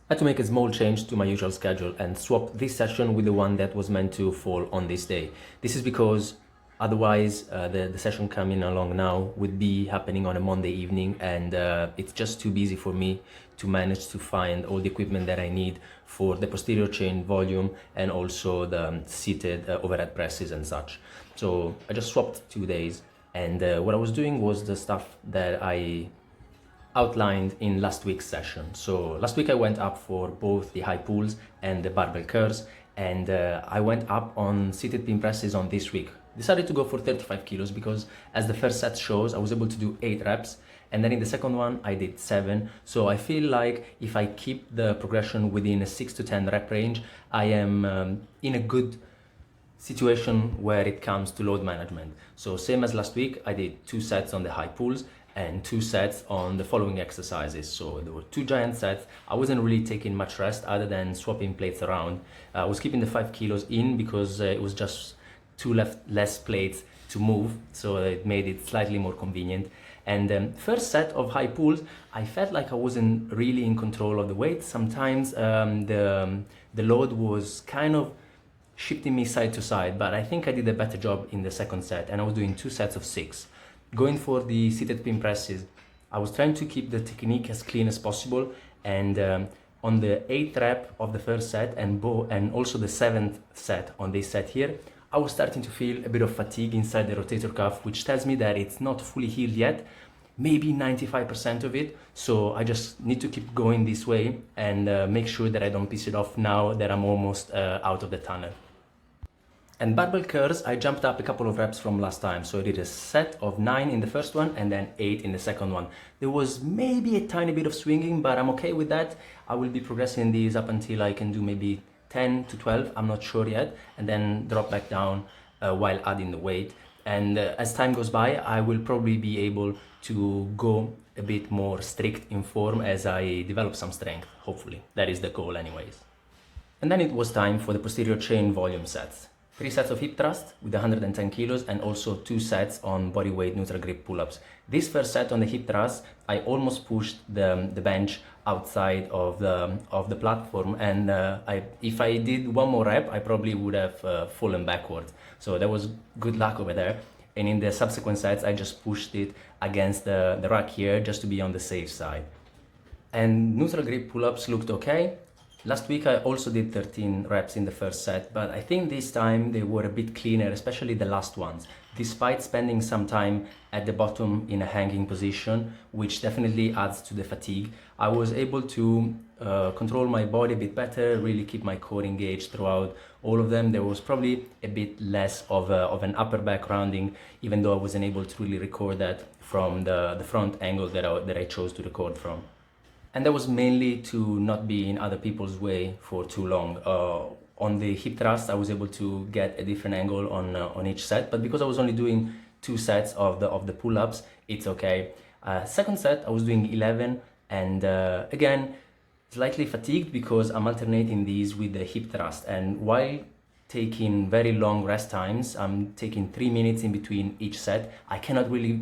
I had to make a small change to my usual schedule and swap this session with the one that was meant to fall on this day. This is because otherwise the session coming along now would be happening on a Monday evening, and it's just too busy for me to manage to find all the equipment that I need for the posterior chain volume and also the seated overhead presses and such. So I just swapped 2 days, and what I was doing was the stuff that I outlined in last week's session. So last week I went up for both the high pulls and the barbell curls, and I went up on seated pin presses on this week. Decided to go for 35 kilos because, as the first set shows, I was able to do 8 reps, and then in the second one I did 7. So I feel like if I keep the progression within a 6 to 10 rep range, I am in a good situation where it comes to load management. So same as last week, I did 2 sets on the high pulls and 2 sets on the following exercises. So there were 2 giant sets. I wasn't really taking much rest other than swapping plates around. I was keeping the 5 kilos in because it was just 2 less plates to move, so it made it slightly more convenient. And first set of high pulls, I felt like I wasn't really in control of the weight. Sometimes the load was kind of shifting me side to side, but I think I did a better job in the second set, and I was doing 2 sets of 6. Going for the seated pin presses, I was trying to keep the technique as clean as possible, and on the 8th rep of the first set and also the 7th set on this set here, I was starting to feel a bit of fatigue inside the rotator cuff, which tells me that it's not fully healed yet, maybe 95% of it. So I just need to keep going this way and make sure that I don't piss it off now that I'm almost out of the tunnel. And barbell curls, I jumped up a couple of reps from last time. So I did a set of 9 in the first one and then 8 in the second one. There was maybe a tiny bit of swinging, but I'm okay with that. I will be progressing these up until I can do maybe 10 to 12, I'm not sure yet, and then drop back down while adding the weight. And as time goes by, I will probably be able to go a bit more strict in form as I develop some strength, hopefully. That is the goal anyways. And then it was time for the posterior chain volume sets. 3 sets of hip thrust with 110 kilos and also 2 sets on body weight neutral grip pull-ups. This first set on the hip thrust, I almost pushed the bench outside of the platform, and if I did one more rep, I probably would have fallen backwards. So that was good luck over there. And in the subsequent sets, I just pushed it against the rack here just to be on the safe side. And neutral grip pull-ups looked okay. Last week I also did 13 reps in the first set, but I think this time they were a bit cleaner, especially the last ones. Despite spending some time at the bottom in a hanging position, which definitely adds to the fatigue, I was able to control my body a bit better, really keep my core engaged throughout all of them. There was probably a bit less of an upper back rounding, even though I wasn't able to really record that from the front angle that I chose to record from. And that was mainly to not be in other people's way for too long. On the hip thrust, I was able to get a different angle on each set, but because I was only doing 2 sets of the pull-ups, it's okay. Second set, I was doing 11, and again, slightly fatigued because I'm alternating these with the hip thrust. And while taking very long rest times, I'm taking 3 minutes in between each set. I cannot really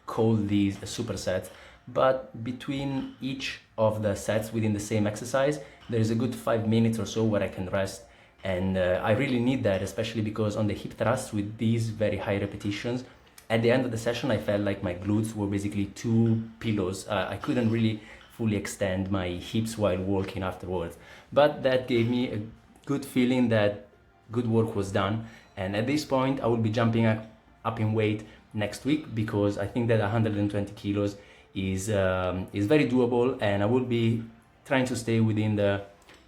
call these a superset, but between each of the sets within the same exercise, there is a good 5 minutes or so where I can rest, and I really need that, especially because on the hip thrust with these very high repetitions, at the end of the session I felt like my glutes were basically 2 pillows. I couldn't really fully extend my hips while walking afterwards, but that gave me a good feeling that good work was done. And at this point I will be jumping up in weight next week, because I think that 120 kilos is very doable, and I will be trying to stay within the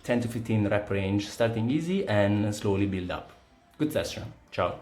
10 to 15 rep range, starting easy and slowly build up. Good session. Ciao.